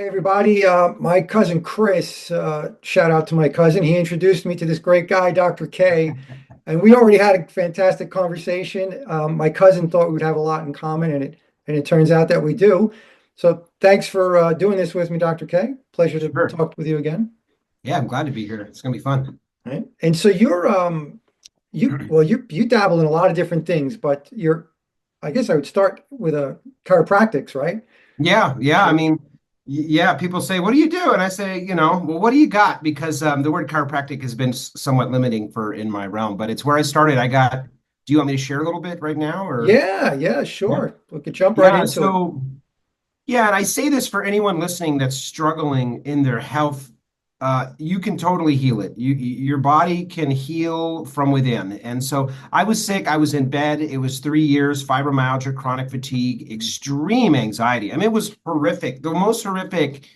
Hey everybody, my cousin Chris, shout out to my cousin. He introduced me to this great guy, Dr. K, and we already had a fantastic conversation. My cousin thought we would have a lot in common, and it turns out that we do. So thanks for doing this with me, Dr. K. Pleasure to Sure. talk with you again. Yeah, I'm glad to be here. It's gonna be fun. Right? And so you dabble in a lot of different things, but I guess I would start with a chiropractics, right? Yeah, yeah. I So mean, yeah. People say, "What do you do?" And I say, well, what do you got? Because the word chiropractic has been somewhat limiting for in my realm, but it's where I started. Do you want me to share a little bit right now, or? yeah, Yeah. sure. We could jump right Yeah. into it. So yeah, and I say this for anyone listening that's struggling in their health. You can totally heal it. Your body can heal from within. And so I was sick. I was in bed. It was 3 years, fibromyalgia, chronic fatigue, extreme anxiety. I mean, it was horrific. The most horrific,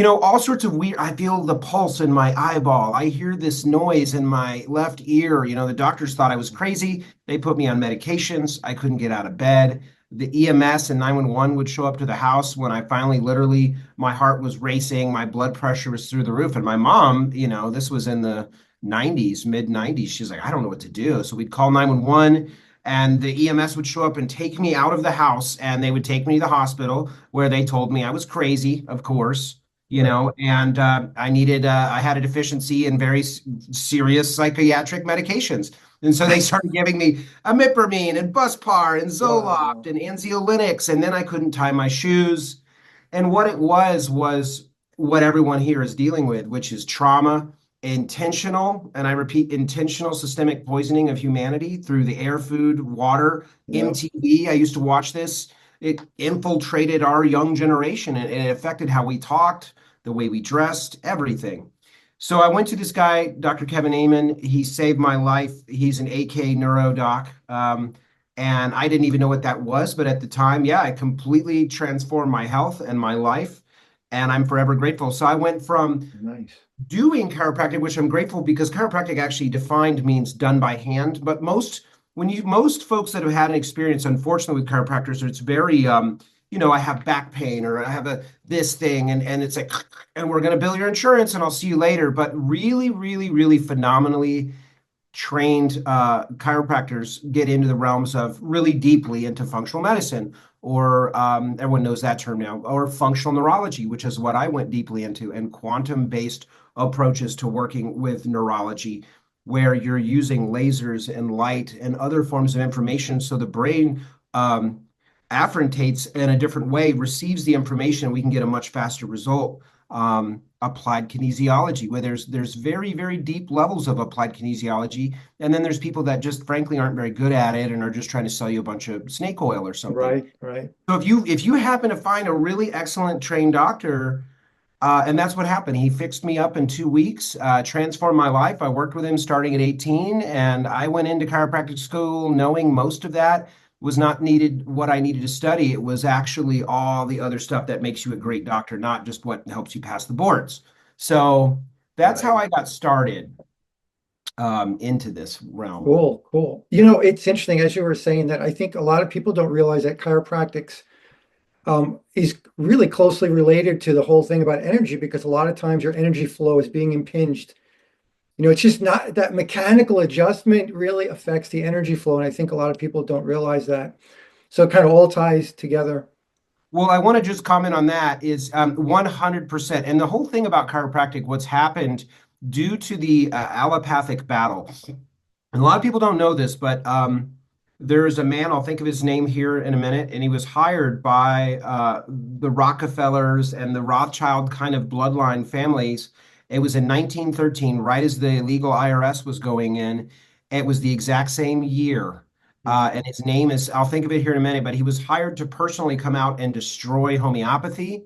all sorts of weird. I feel the pulse in my eyeball. I hear this noise in my left ear. The doctors thought I was crazy. They put me on medications. I couldn't get out of bed. The EMS and 911 would show up to the house when I finally literally, my heart was racing, my blood pressure was through the roof. And my mom, this was in the 90s, mid 90s. She's like, I don't know what to do. So we'd call 911 and the EMS would show up and take me out of the house and they would take me to the hospital where they told me I was crazy, of course, Right. and I had a deficiency in very serious psychiatric medications. And so they started giving me imipramine and Buspar and Zoloft Wow. and anxiolytics, and then I couldn't tie my shoes. And what it was what everyone here is dealing with, which is trauma, intentional, and I repeat, intentional systemic poisoning of humanity through the air, food, water, Yep. MTV. I used to watch this. It infiltrated our young generation and it affected how we talked, the way we dressed, everything. So I went to this guy, Dr. Kevin Amen. He saved my life. He's an AK neuro doc. And I didn't even know what that was. But at the time, yeah, it completely transformed my health and my life. And I'm forever grateful. So I went from Nice. doing chiropractic, which I'm grateful because chiropractic actually defined means done by hand. But most folks that have had an experience, unfortunately, with chiropractors, it's very I have back pain or I have this thing, and it's like, and we're gonna bill your insurance and I'll see you later. But really, really, really phenomenally trained chiropractors get into the realms of really deeply into functional medicine, or everyone knows that term now, or functional neurology, which is what I went deeply into, and quantum-based approaches to working with neurology, where you're using lasers and light and other forms of information so the brain um, afferentates in a different way, receives the information, we can get a much faster result. Applied kinesiology, where there's very, very deep levels of applied kinesiology, and then there's people that just frankly aren't very good at it and are just trying to sell you a bunch of snake oil or something. Right, right. So if you happen to find a really excellent trained doctor, and that's what happened. He fixed me up in 2 weeks, transformed my life. I worked with him starting at 18, and I went into chiropractic school knowing most of that was not needed what I needed to study. It was actually all the other stuff that makes you a great doctor, not just what helps you pass the boards. So that's how Right. I got started into this realm. Cool, cool. It's interesting as you were saying that I think a lot of people don't realize that chiropractics is really closely related to the whole thing about energy because a lot of times your energy flow is being impinged. It's just not that mechanical adjustment really affects the energy flow. And I think a lot of people don't realize that. So it kind of all ties together. Well, I want to just comment on that is 100%. And the whole thing about chiropractic, what's happened due to the allopathic battle. And a lot of people don't know this, but there's a man, I'll think of his name here in a minute, and he was hired by the Rockefellers and the Rothschild kind of bloodline families. It was in 1913, right as the illegal IRS was going in. It was the exact same year. And his name is, I'll think of it here in a minute, but he was hired to personally come out and destroy homeopathy,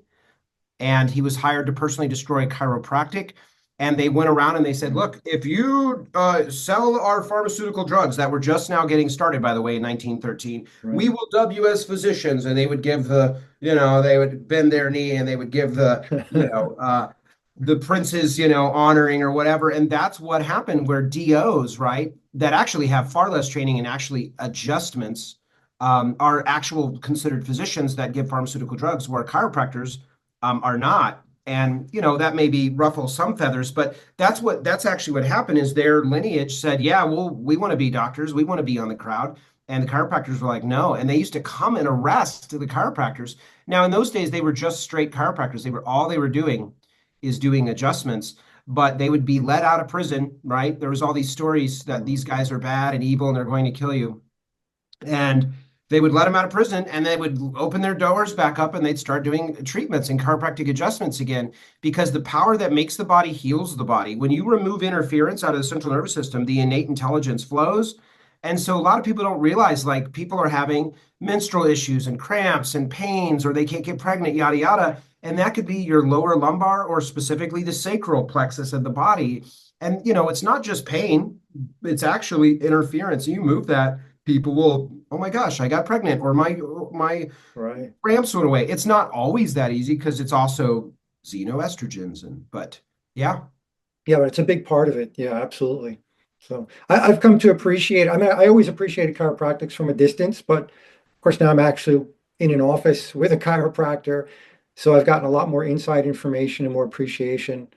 and he was hired to personally destroy chiropractic. And they went around and they said, Mhm. look, if you sell our pharmaceutical drugs that were just now getting started, by the way, in 1913, we Right. will dub you as physicians. And they would give they would bend their knee and they would give the prince's, honoring or whatever. And that's what happened where DOs, right, that actually have far less training and actually adjustments are actual considered physicians that give pharmaceutical drugs, where chiropractors are not. And that maybe ruffles some feathers, but that's actually what happened is their lineage said, yeah, well, we want to be doctors, we want to be on the crowd. And the chiropractors were like, no. And they used to come and arrest the chiropractors. Now, in those days, they were just straight chiropractors. All they were doing is doing adjustments, but they would be let out of prison, right? There was all these stories that these guys are bad and evil and they're going to kill you. And they would let them out of prison and they would open their doors back up and they'd start doing treatments and chiropractic adjustments again because the power that makes the body heals the body. When you remove interference out of the central nervous system, the innate intelligence flows. And so a lot of people don't realize like people are having menstrual issues and cramps and pains or they can't get pregnant, yada, yada. And that could be your lower lumbar or specifically the sacral plexus of the body. And, it's not just pain, it's actually interference. You move that people will, oh my gosh, I got pregnant or my Right. cramps went away. It's not always that easy because it's also xenoestrogens but yeah. Yeah, but it's a big part of it. Yeah, absolutely. So I've come to appreciate, I mean, I always appreciated chiropractics from a distance, but of course now I'm actually in an office with a chiropractor. So I've gotten a lot more inside information and more appreciation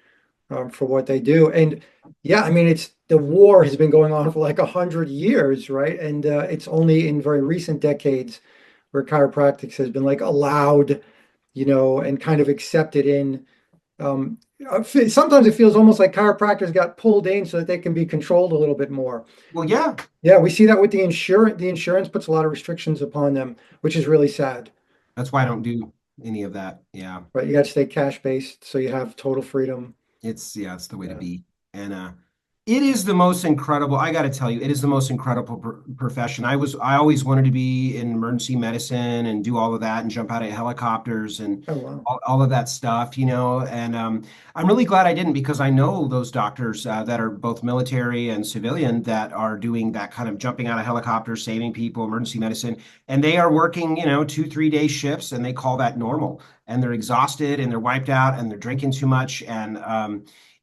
for what they do. And yeah, I mean, it's the war has been going on for like 100 years, right? And it's only in very recent decades where chiropractics has been like allowed, and kind of accepted in. Sometimes it feels almost like chiropractors got pulled in so that they can be controlled a little bit more. Well, yeah, Yeah, we see that with the insurance. The insurance puts a lot of restrictions upon them, which is really sad. that's why I don't do any of that. Yeah. Right? You got to stay cash based so you have total freedom. It's the way to Yeah. be. And it is the most incredible, I got to tell you, it is the most incredible profession. I always wanted to be in emergency medicine and do all of that and jump out of helicopters and Oh wow. all of that stuff, and I'm really glad I didn't because I know those doctors that are both military and civilian that are doing that kind of jumping out of helicopters, saving people, emergency medicine, and they are working, 2, 3 day shifts and they call that normal and they're exhausted and they're wiped out and they're drinking too much and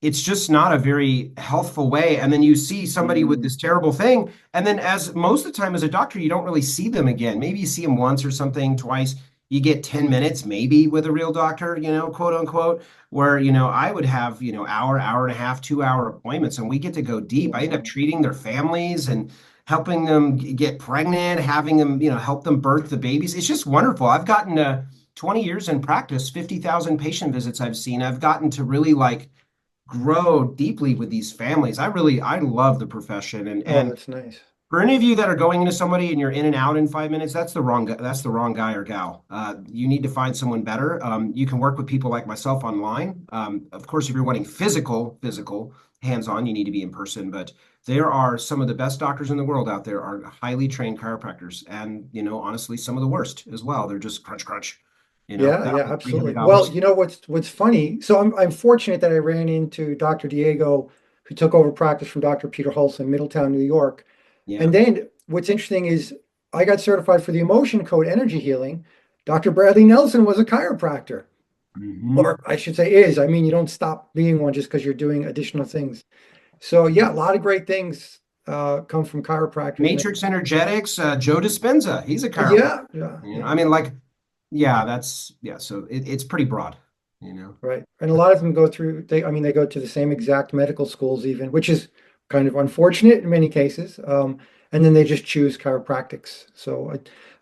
it's just not a very healthful way. And then you see somebody with Mm, this terrible thing, and then as most of the time as a doctor, you don't really see them again. Maybe you see them once or something, twice. You get 10 minutes maybe with a real doctor, quote unquote, where I would have hour and a half, 2 hour appointments, and we get to go deep. I end up wow. treating their families and helping them get pregnant, having them help them birth the babies. It's just wonderful. I've gotten 20 years in practice, 50,000 patient visits I've seen. I've gotten to really like grow deeply with these families. I love the profession. And Oh, and that's nice. for any of you that are going into somebody and you're in and out in 5 minutes, that's the wrong guy or gal. You need to find someone better. You can work with people like myself online. Of course, if you're wanting physical, hands-on, you need to be in person. But there are some of the best doctors in the world out there are highly trained chiropractors, and honestly, some of the worst as well. They're just crunch, crunch. Yeah, yeah, $1,000, three hundred absolutely. Well, dollars. what's funny. So I'm fortunate that I ran into Dr. Diego, who took over practice from Dr. Peter Hulse in Middletown, New York. Yeah. And then what's interesting is I got certified for the emotion code energy healing. Dr. Bradley Nelson was a chiropractor, Hmm. or I should say is. I mean, you don't stop being one just because you're doing additional things. So yeah, a lot of great things come from chiropractors. And Matrix Energetics, Joe Dispenza, he's a chiropractor. yeah, yeah, I yeah. mean, like, yeah, yeah. So it's pretty broad, you know. Right. And a lot of them go through, I mean, they go to the same exact medical schools even, which is kind of unfortunate in many cases. And then they just choose chiropractics. So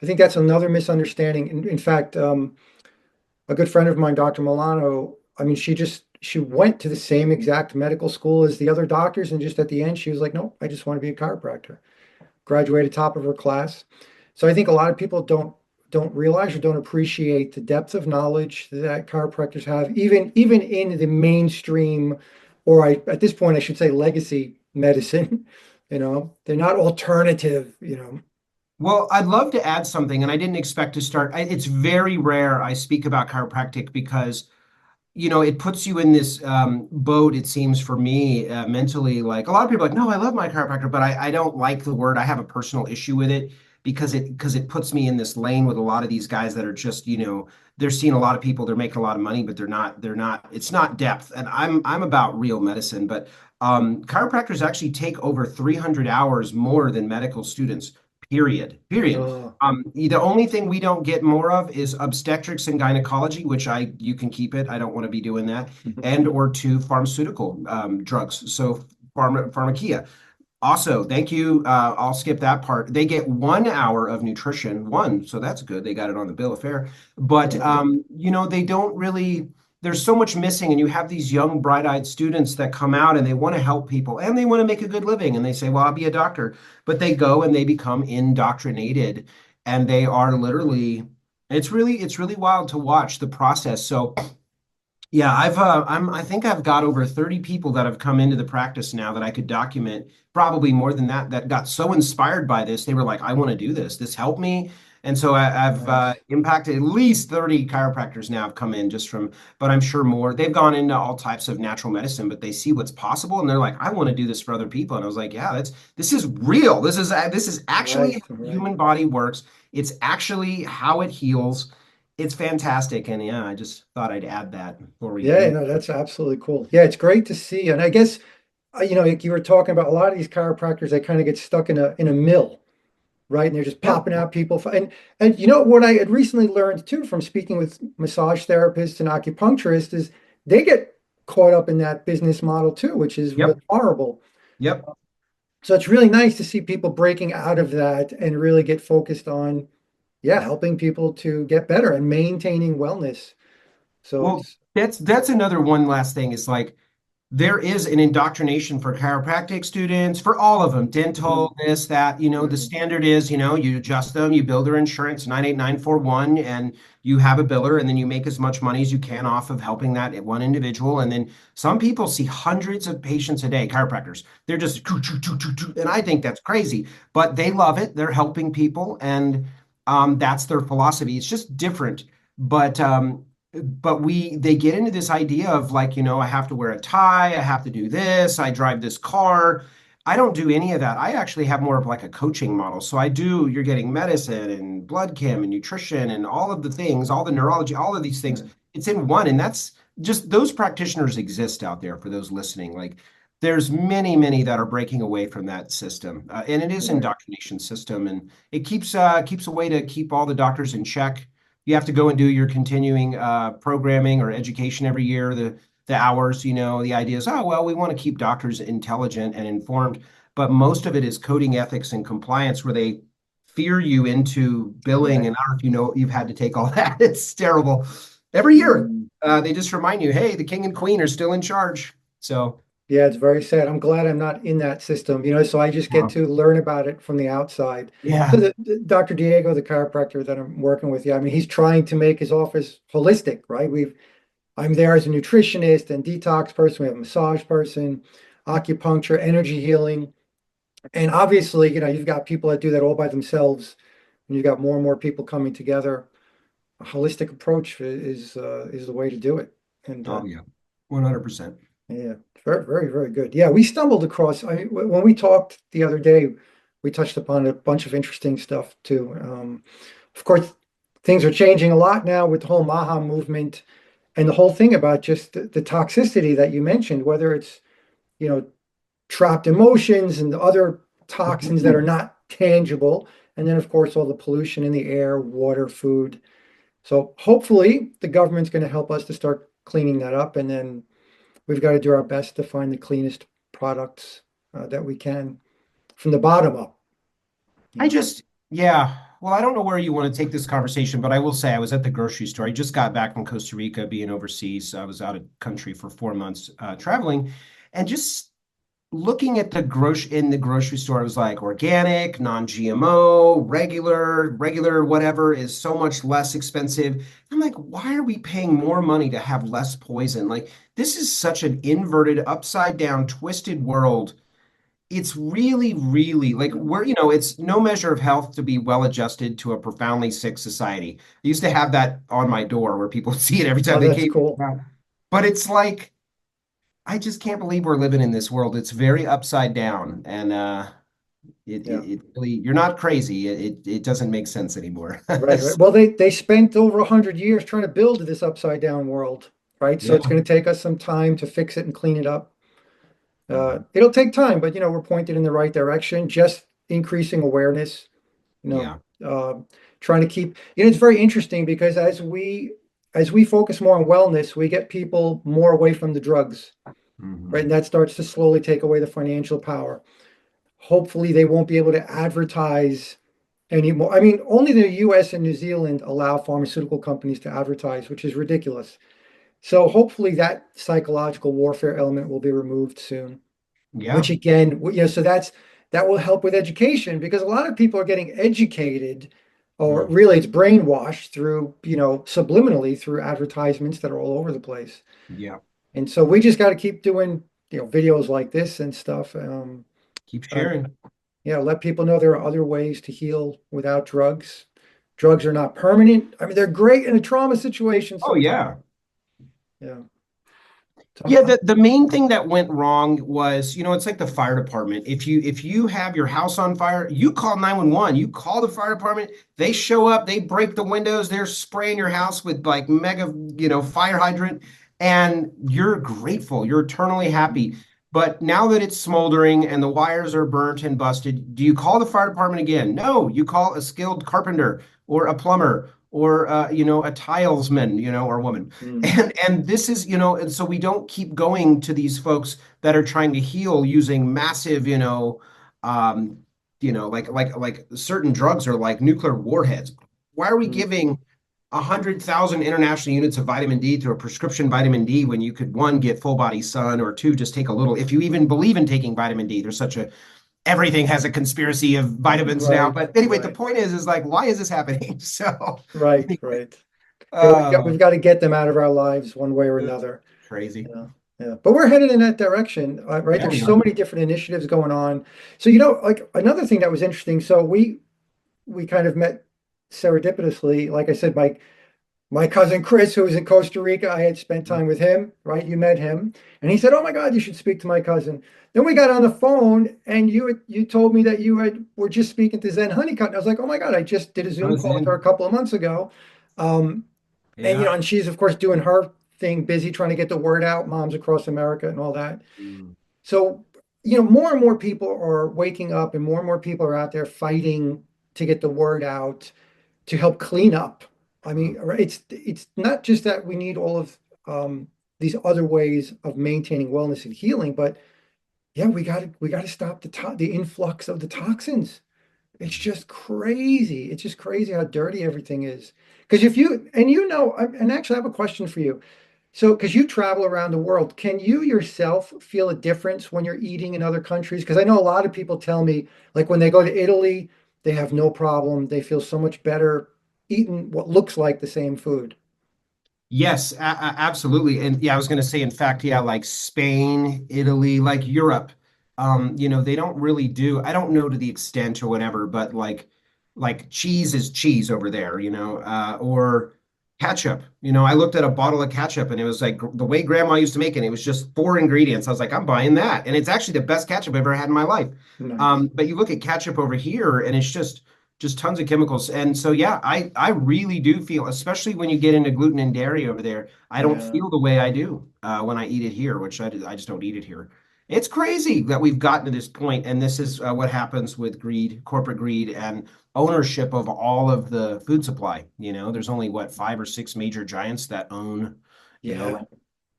I think that's another misunderstanding. In fact, a good friend of mine, Dr. Milano, I mean, she went to the same exact medical school as the other doctors. And just at the end, she was like, no, I just want to be a chiropractor. Graduated top of her class. So I think a lot of people don't realize or don't appreciate the depth of knowledge that chiropractors have, even in the mainstream, or at this point I should say legacy medicine. They're not alternative. Well, I'd love to add something, and I didn't expect to start. It's very rare I speak about chiropractic because it puts you in this boat, it seems for me, mentally. Like a lot of people are like, no, I love my chiropractor, but I don't like the word. I have a personal issue with it because it puts me in this lane with a lot of these guys that are just, they're seeing a lot of people, they're making a lot of money, but they're not, it's not depth. And I'm about real medicine, but chiropractors actually take over 300 hours more than medical students, Period. Oh, The only thing we don't get more of is obstetrics and gynecology, which you can keep it. I don't want to be doing that. mhm. And or two pharmaceutical drugs. So pharmakia. Also, thank you. I'll skip that part. They get 1 hour of nutrition, one, so that's good. They got it on the bill of fare. But Yeah. they don't really. There's so much missing, and you have these young, bright-eyed students that come out and they want to help people and they want to make a good living, and they say, "Well, I'll be a doctor," but they go and they become indoctrinated, and they are literally. It's really wild to watch the process. So yeah, I think I've got over 30 people that have come into the practice now that I could document, probably more than that, that got so inspired by this. They were like, I want to do this. This helped me. And so I've Nice. impacted at least 30 chiropractors now have come in just from, but I'm sure more. They've gone into all types of natural medicine, but they see what's possible and they're like, I want to do this for other people. And I was like, yeah, this is real. This is actually how Right. the Right. human body works. It's actually how it heals. It's fantastic. And yeah, I just thought I'd add that before we Yeah, move. no, that's absolutely cool. Yeah, it's great to see. And I guess, like you were talking about a lot of these chiropractors, they kind of get stuck in a mill, right? And they're just Yep. popping out people. And what I had recently learned too from speaking with massage therapists and acupuncturists is they get caught up in that business model too, which is really Yep. horrible. Yep. So it's really nice to see people breaking out of that and really get focused on, yeah, helping people to get better and maintaining wellness. So Well, it's that's another one last thing is like there is an indoctrination for chiropractic students, for all of them, Mhm. dental, this, that, the Right. standard is, you adjust them, you bill their insurance 98941, and you have a biller, and then you make as much money as you can off of helping that one individual. And then some people see hundreds of patients a day, chiropractors. They're just, choo, choo, choo, choo, choo, and I think that's crazy, but they love it. They're helping people, and that's their philosophy. It's just different. But they get into this idea of like, I have to wear a tie, I have to do this, I drive this car. I don't do any of that. I actually have more of like a coaching model. So you're getting medicine and blood chem and nutrition and all of the things, all the neurology, all of these things. Right. It's in one. And that's just those practitioners exist out there for those listening. Like there's many, many that are breaking away from that system. And it is an Right. indoctrination system, and it keeps a way to keep all the doctors in check. You have to go and do your continuing programming or education every year, the hours, the idea is, oh, well, we want to keep doctors intelligent and informed, but most of it is coding ethics and compliance where they fear you into billing. Right. And I don't know if you've had to take all that. It's terrible. Every year, Mm. they just remind you, hey, the king and queen are still in charge. So, Yeah, it's very sad. I'm glad I'm not in that system, so I just get uh, to learn about it from the outside. So yeah, Dr. Diego, the chiropractor that I'm working with, yeah, I mean, he's trying to make his office holistic, right? I'm there as a nutritionist and detox person. We have a massage person, acupuncture, energy healing. And obviously, you've got people that do that all by themselves, and you've got more and more people coming together. A holistic approach is the way to do it. And oh yeah, 100%. yeah, very, very, very good. Yeah, we stumbled across, when we talked the other day, we touched upon a bunch of interesting stuff too. Of course, things are changing a lot now with the whole Maha movement and the whole thing about just the toxicity that you mentioned, whether it's, you know, trapped emotions and the other toxins that are not tangible. And then, of course, all the pollution in the air, water, food. So hopefully the government's going to help us to start cleaning that up. And then we've got to do our best to find the cleanest products that we can from the bottom up. You I know. just, yeah. Well, I don't know where you want to take this conversation, but I will say I was at the grocery store. I just got back from Costa Rica being overseas. I was out of country for 4 months traveling, and just looking at the grocery store, I was like organic, non-GMO, regular, whatever is so much less expensive. I'm like, why are we paying more money to have less poison? Like, this is such an inverted, upside down, twisted world. It's really, really like it's no measure of health to be well adjusted to a profoundly sick society. I used to have that on my door where people see it every time Oh, they that's came. cool. But it's like, I just can't believe we're living in this world. It's very upside down. And Yeah. it really, you're not crazy. It doesn't make sense anymore. Right, right. Well, they spent over 100 years trying to build this upside down world, right? So Yeah. it's going to take us some time to fix it and clean it up. Mhm. It'll take time, but we're pointed in the right direction. Just increasing awareness, you Yeah. know, trying to keep, it's very interesting because as we focus more on wellness, we get people more away from the drugs, right? Hmm. And that starts to slowly take away the financial power. Hopefully they won't be able to advertise anymore. I mean, only the US and New Zealand allow pharmaceutical companies to advertise, which is ridiculous. So hopefully that psychological warfare element will be removed soon, which Yeah. again, so that will help with education because a lot of people are getting educated, or Mm. really it's brainwashed through, subliminally through advertisements that are all over the place. Yeah. And so we just got to keep doing, videos like this and stuff. Keep Uh, sharing. let people know there are other ways to heal without drugs. Drugs are not permanent. I mean, they're great in a trauma situation Oh sometimes. yeah. Yeah. So, Yeah, the main thing that went wrong was, it's like the fire department. If you have your house on fire, you call 911, you call the fire department, they show up, they break the windows, they're spraying your house with like mega, fire hydrant, and you're grateful, you're eternally happy. But now that it's smoldering and the wires are burnt and busted, do you call the fire department again? No, you call a skilled carpenter or a plumber or a tilesman, or woman. mm, And this is, and so we don't keep going to these folks that are trying to heal using massive, um, like certain drugs are like nuclear warheads. Why are we mm, giving 100,000 international units of vitamin D through a prescription vitamin D when you could, one, get full body sun, or two, just take a little, if you even believe in taking vitamin D, there's such a everything has a conspiracy of vitamins now. right, But anyway, the right, point is like, why is this happening? So right, anyway, right. Yeah, uh, we've got to get them out of our lives one way or another. crazy. Yeah, yeah. But we're headed in that direction, right? Yeah, we There's so are. many different initiatives going on. So, like another thing that was interesting. So we kind of met serendipitously. Like I said, my cousin Chris, who was in Costa Rica, I had spent time with him, right? You met him, and he said, "Oh my God, you should speak to my cousin." Then we got on the phone, and you told me that were just speaking to Zen Honeycutt, and I was like, "Oh my God, I just did a I Zoom was call with her a in. couple of months ago." Um, and Yeah. and she's of course doing her thing, busy trying to get the word out, moms across America and all that. Mm. So, more and more people are waking up, and more people are out there fighting to get the word out to help clean up. I mean, it's not just that we need all of these other ways of maintaining wellness and healing, but yeah, we got to stop the influx of the toxins. It's just crazy. It's just crazy how dirty everything is. Because if you and and actually, I have a question for you. So, because you travel around the world, can you yourself feel a difference when you're eating in other countries? Because I know a lot of people tell me, like when they go to Italy, they have no problem. They feel so much better eating what looks like the same food. Yes, absolutely. And yeah, I was going to say, in fact, yeah, like Spain, Italy, like Europe, they don't really do, I don't know to the extent or whatever, but like cheese is cheese over there, or ketchup. I looked at a bottle of ketchup and it was like the way grandma used to make it, and it was just four ingredients. I was like, I'm buying that. And it's actually the best ketchup I've ever had in my life. Nice. But you look at ketchup over here and it's just tons of chemicals. And so, yeah, I really do feel, especially when you get into gluten and dairy over there, I don't Yeah. feel the way I do when I eat it here, which I just don't eat it here. It's crazy that we've gotten to this point, and this is what happens with greed, corporate greed, and ownership of all of the food supply. There's only what, five or six major giants that own, Yeah. like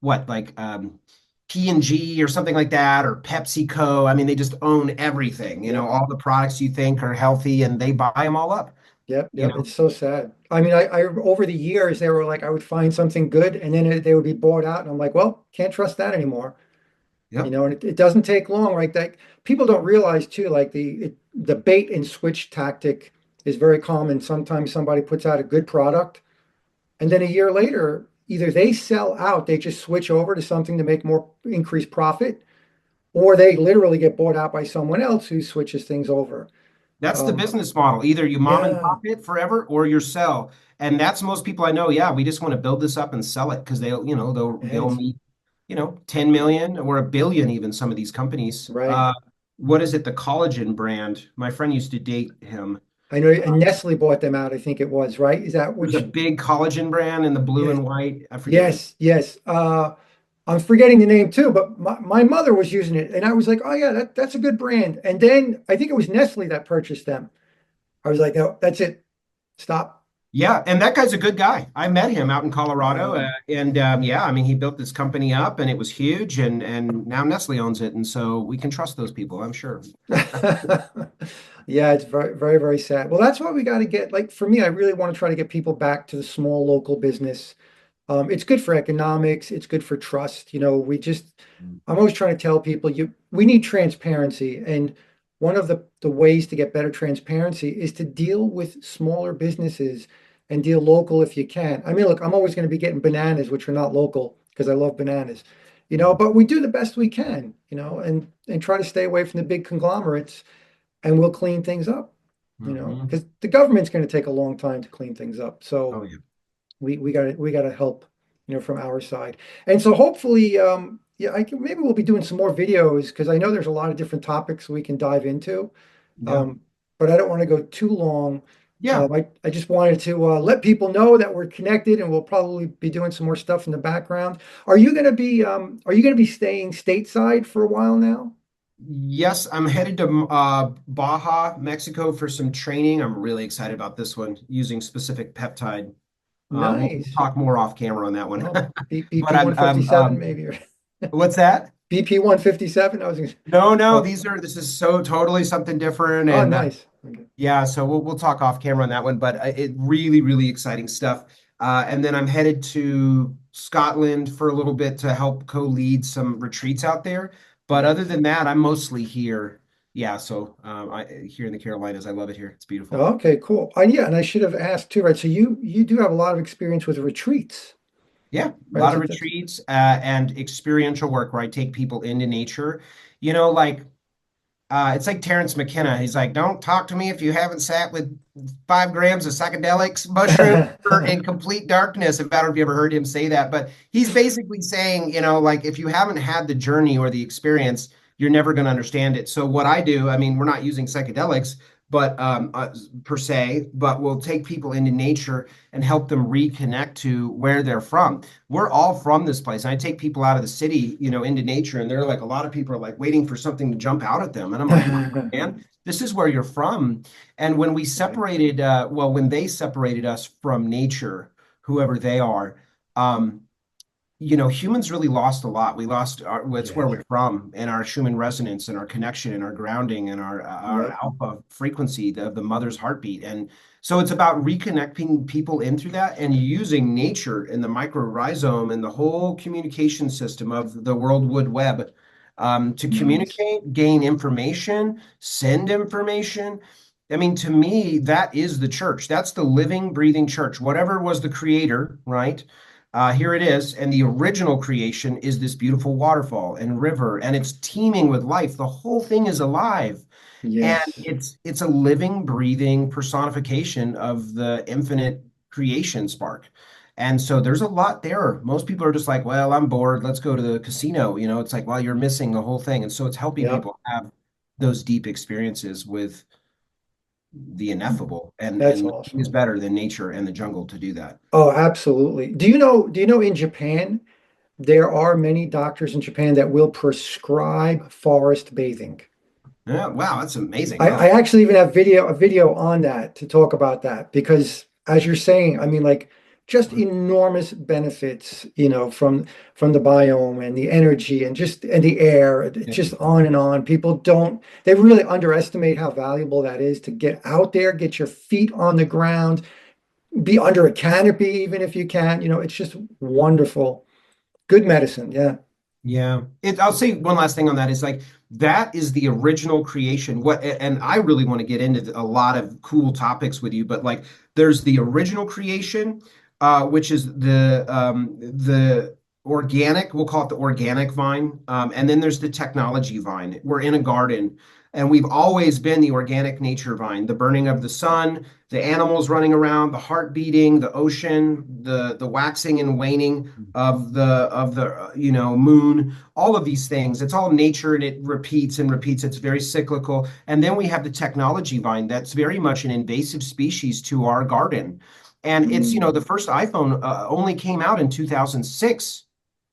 what, like P&G or something like that, or PepsiCo. I mean, they just own everything. Yep. All the products you think are healthy, and they buy them all up. Yep. You Yep. know, It's so sad. I mean, I over the years they were like I would find something good and then they would be bought out, and I'm like, well, can't trust that anymore. yep. And it doesn't take long, right? That people don't realize too, like the bait and switch tactic is very common. Sometimes somebody puts out a good product, and then a year later, either they sell out, they just switch over to something to make more increased profit, or they literally get bought out by someone else who switches things over. That's the Um, business model. Either you mom and yeah, pop it forever, or you sell. And that's most people I know. Yeah, we just want to build this up and sell it because they'll it's meet 10 million or a billion, even some of these companies. right. What is it? The collagen brand. My friend used to date him. I know, and Nestle bought them out. I think it was right. Is that There's a which? big collagen brand in the blue Yes, and white. I forget the. yes, yes. I'm forgetting the name too, but my mother was using it, and I was like, "Oh yeah, that's a good brand." And then I think it was Nestle that purchased them, I was like, no, that's it. Stop. Yeah, and that guy's a good guy. I met him out in Colorado, Wow. and yeah, I mean, he built this company up, and it was huge, and now Nestle owns it, and so we can trust those people, I'm sure. Yeah, it's very, very, very sad. Well, that's why we got to get, like, for me, I really want to try to get people back to the small local business. It's good for economics. It's good for trust. I'm always trying to tell people we need transparency. And one of the ways to get better transparency is to deal with smaller businesses and deal local if you can. I mean, look, I'm always going to be getting bananas, which are not local because I love bananas, but we do the best we can, and try to stay away from the big conglomerates and we'll clean things up, Mhm. because the government's going to take a long time to clean things up. Oh So yeah. we got to help, from our side. And so hopefully, yeah, maybe we'll be doing some more videos because I know there's a lot of different topics we can dive into. Yeah. Um, but I don't want to go too long. Yeah. I just wanted to let people know that we're connected and we'll probably be doing some more stuff in the background. Are you going to be staying stateside for a while now? Yes, I'm headed to Baja, Mexico for some training. I'm really excited about this one using specific peptide. We'll Nice. talk more off camera on that one. Oh, But BP 157 maybe, or what's that? BP 157. I was gonna, No, no, oh, this is so totally something different. oh, And nice. Okay. yeah, so we'll talk off camera on that one, but it really, really exciting stuff. And then I'm headed to Scotland for a little bit to help co-lead some retreats out there. But other Nice. than that, I'm mostly here. Yeah, so here in the Carolinas, I love it here. It's beautiful. Okay, cool. Yeah, and I should have asked too, right? So you do have a lot of experience with retreats, Yeah, a right? lot of retreats and experiential work where I take people into nature. You know, like it's like Terrence McKenna. He's like, "Don't talk to me if you haven't sat with 5 grams of psychedelics, mushroom, or in complete darkness." I don't know if you ever heard him say that, but he's basically saying, like if you haven't had the journey or the experience, you're never going to understand it. So what I do, I mean, we're not using psychedelics, but per se, but we'll take people into nature and help them reconnect to where they're from. We're all from this place. And I take people out of the city, into nature, and they're like, a lot of people are like waiting for something to jump out at them. And I'm like, no, man, this is where you're from. And when we Right. separated, when they separated us from nature, whoever they are, um, humans really lost a lot. We lost it's where Yes. we're from and our Schumann resonance and our connection and our grounding and our Yep. alpha frequency of the mother's heartbeat. And so it's about reconnecting people in through that and using nature and the mycorrhizome and the whole communication system of the World Wide Web to Nice. communicate, gain information, send information. I mean, to me, that is the church. That's the living, breathing church. Whatever was the creator, right? Here it is, and the original creation is this beautiful waterfall and river, and it's teeming with life. The whole thing is alive, and Yes. it's a living, breathing personification of the infinite creation spark. And so there's a lot there. Most people are just like, well, I'm bored. Let's go to the casino. It's like, well, you're missing the whole thing. And so it's helping Yep. people have those deep experiences with the ineffable, That's and nothing is awesome. better than nature and the jungle to do that. Oh, absolutely. Do you know in Japan, there are many doctors in Japan that will prescribe forest bathing? Yeah, wow, that's amazing. I Oh. actually even have a video on that to talk about that because as you're saying, I mean, like just enormous benefits, from the biome and the energy and the air, it's just on and on. They really underestimate how valuable that is to get out there, get your feet on the ground, be under a canopy, even if you can, it's just wonderful. Good medicine. Yeah. Yeah. I'll say one last thing on that is like that is the original creation. And I really want to get into a lot of cool topics with you, but like there's the original creation, which is the organic, we'll call it the organic vine. And then there's the technology vine. We're in a garden, and we've always been the organic nature vine, the burning of the sun, the animals running around, the heart beating, the ocean, the waxing and waning of the moon, all of these things. It's all nature, and it repeats and repeats. It's very cyclical. And then we have the technology vine that's very much an invasive species to our garden. And it's Mm, the first iPhone only came out in 2006.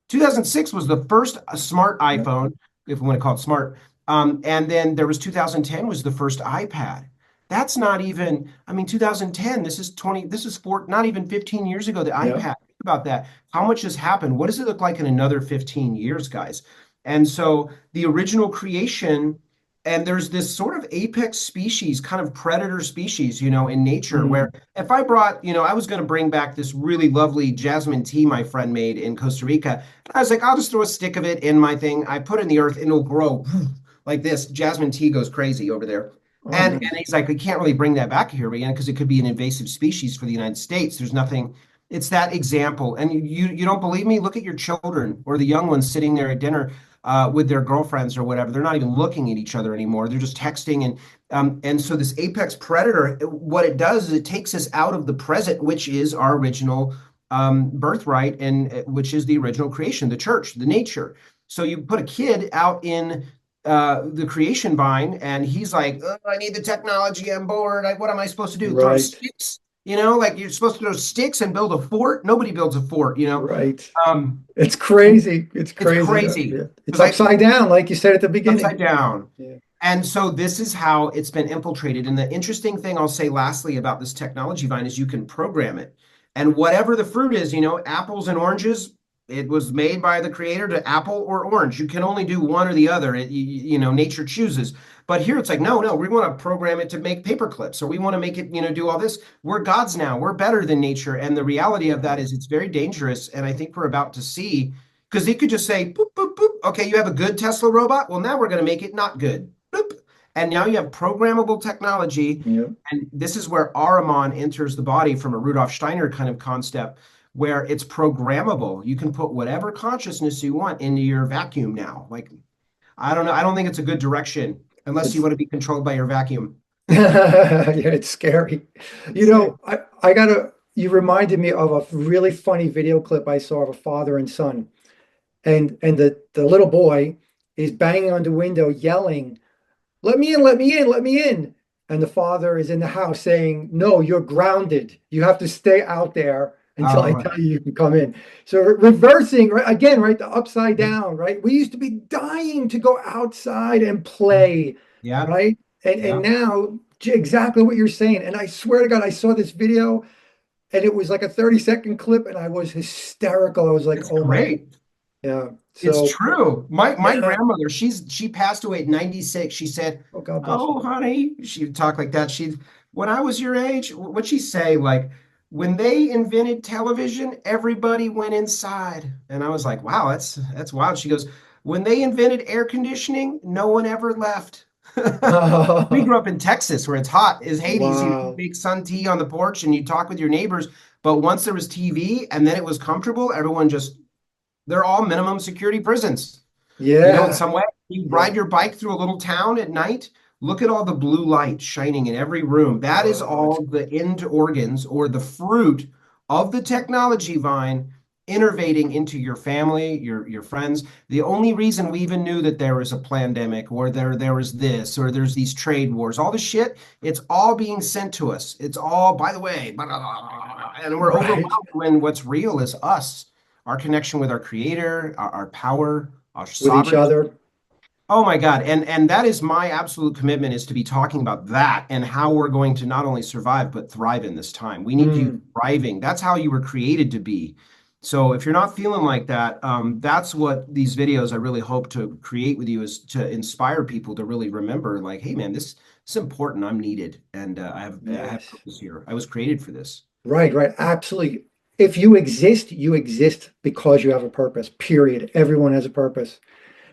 2006 was the first smart yeah. iPhone, if we want to call it smart. And then there was 2010 was the first iPad. That's not even, I mean, 2010, this is not even 15 years ago, the Yeah. iPad. Think about that. How much has happened? What does it look like in another 15 years, guys? And so the original creation, and there's this sort of apex species, kind of predator species, in nature, where Mm. if I brought, I was going to bring back this really lovely jasmine tea my friend made in Costa Rica. I was like, I'll just throw a stick of it in my thing. I put it in the earth and it'll grow like this. Jasmine tea goes crazy over there. Oh, And nice. he's like, we can't really bring that back here again because it could be an invasive species for the United States. There's nothing. It's that example. And you don't believe me? Look at your children or the young ones sitting there at dinner with their girlfriends or whatever. They're not even looking at each other anymore. They're just texting. And so this apex predator, what it does is it takes us out of the present, which is our original birthright, and which is the original creation, the church, the nature. So you put a kid out in the creation vine, and he's like, "Ugh, I need the technology. I'm bored. What am I supposed to do? Throw Right. sticks? Like you're supposed to throw sticks and build a fort? Nobody builds a fort. Right. Um, It's crazy. It's it's crazy. crazy Yeah. It's because I upside down, like you said at the upside beginning. down. Yeah. And so this is how it's been infiltrated. And the interesting thing I'll say lastly about this technology vine is you can program it. And whatever the fruit is, apples and oranges, it was made by the creator to apple or orange. You can only do one or the other. Nature chooses. But here it's like, no, no, we want to program it to make paper clips, or we want to make it, do all this. We're gods now. We're better than nature. And the reality of that is it's very dangerous. And I think we're about to see, because he could just say, boop, boop, boop. Okay, you have a good Tesla robot. Well, now we're going to make it not good. Boop. And now you have programmable technology. Yeah. And this is where Ahriman enters the body from a Rudolf Steiner kind of concept, where it's programmable. You can put whatever consciousness you want into your vacuum now. Like, I don't know. I don't think it's a good direction unless you It's want to be controlled by your vacuum. yeah, it's scary. It's scary. You reminded me of a really funny video clip I saw of a father and son. And the little boy is banging on the window, yelling, let me in, let me in, let me in. And the father is in the house saying, no, you're grounded. You have to stay out there until I Oh, tell you you can come in. So reversing, right, again, right, the upside down, right? We used to be dying to go outside and play, yeah, right? And yeah. now exactly what you're saying. And I swear to God, I saw this video and it was like a 30-second clip and I was hysterical. I was like, It's oh my, great. yeah. It's So true. My yeah. grandmother, she passed away at 96. She said, Oh, God bless her. "Oh, honey," she would talk like that. When I was your age, what'd she say? Like, when they invented television, everybody went inside. And I was like, wow, that's wild. She goes, when they invented air conditioning, no one ever left. We grew up in Texas where it's hot as Hades. You Wow. make sun tea on the porch and you talk with your neighbors. But once there was TV and then it was comfortable, everyone just they're all minimum security prisons. In Yeah. some way, you Yeah. ride your bike through a little town at night, look at all the blue light shining in every room. That is Oh, it's all the end organs or the fruit of the technology vine innervating into your family, your friends. The only reason we even knew that there was a pandemic or there was this or there's these trade wars, all this shit, it's all being sent to us. It's all, by the way, blah, blah, blah, blah, and we're right overwhelmed when what's real is us, our connection with our creator, our power, our with each sovereignty. other. Oh my God. And that is my absolute commitment is to be talking about that and how we're going to not only survive, but thrive in this time. We need you Mm, thriving. That's how you were created to be. So if you're not feeling like that, that's what these videos I really hope to create with you is to inspire people to really remember, like, hey man, this is important. I'm needed, and I have yes. purpose here. I was created for this. Right, right. Absolutely. If you exist because you have a purpose, period. Everyone has a purpose.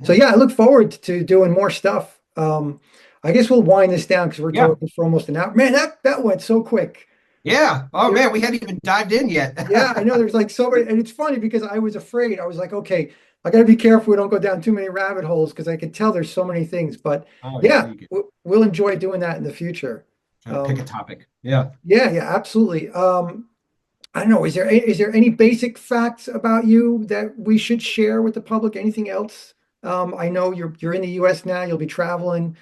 So Yeah. yeah, I look forward to doing more stuff. I guess we'll wind this down because we're Yeah. talking for almost an hour. Man, that went so quick. Yeah. Oh There, man, we hadn't even dived in yet. yeah, I know there's like so many, and it's funny because I was afraid. I was like, okay, I got to be careful we don't go down too many rabbit holes because I could tell there's so many things. But Oh yeah, yeah, you can we'll enjoy doing that in the future. try to pick a Um, topic. Yeah. yeah, yeah, absolutely. I don't know. Is there any basic facts about you that we should share with the public? Anything else? I know you're in the U.S. now. You'll be traveling.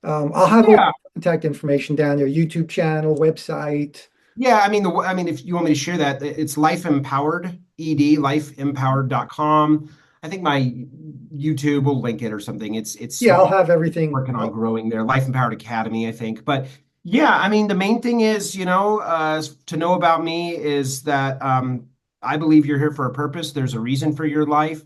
I'll have all Yeah. the contact information down there. YouTube channel, website. Yeah, I mean, if you want me to share that, it's Life Empowered, lifeempowered.com. I think my YouTube will link it or something. It's Yeah, I'll small, have everything. working on growing there. Life Empowered Academy, I think. But Yeah, I mean, the main thing is, to know about me is that I believe you're here for a purpose. There's a reason for your life.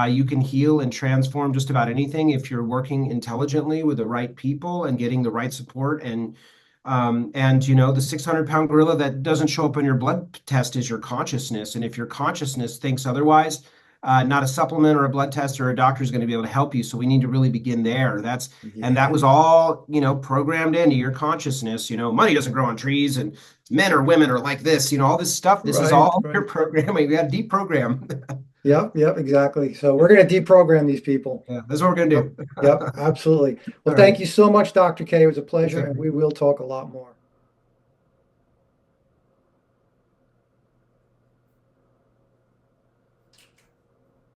You can heal and transform just about anything if you're working intelligently with the right people and getting the right support. And the 600-pound gorilla that doesn't show up on your blood test is your consciousness. And if your consciousness thinks otherwise, not a supplement or a blood test or a doctor is going to be able to help you. So we need to really begin there. And that was Yeah. all, programmed into your consciousness. Money doesn't grow on trees and men or women are like this, all this stuff. This is Right, all your right. programming. We got to deprogram. Yep, yep, exactly. So we're going to deprogram these people. Yeah, that's what we're going to Yep, do. yep, absolutely. Well, All thank right. you so much, Dr. K. It was a Thanks, pleasure, and Eric. we will talk a lot more.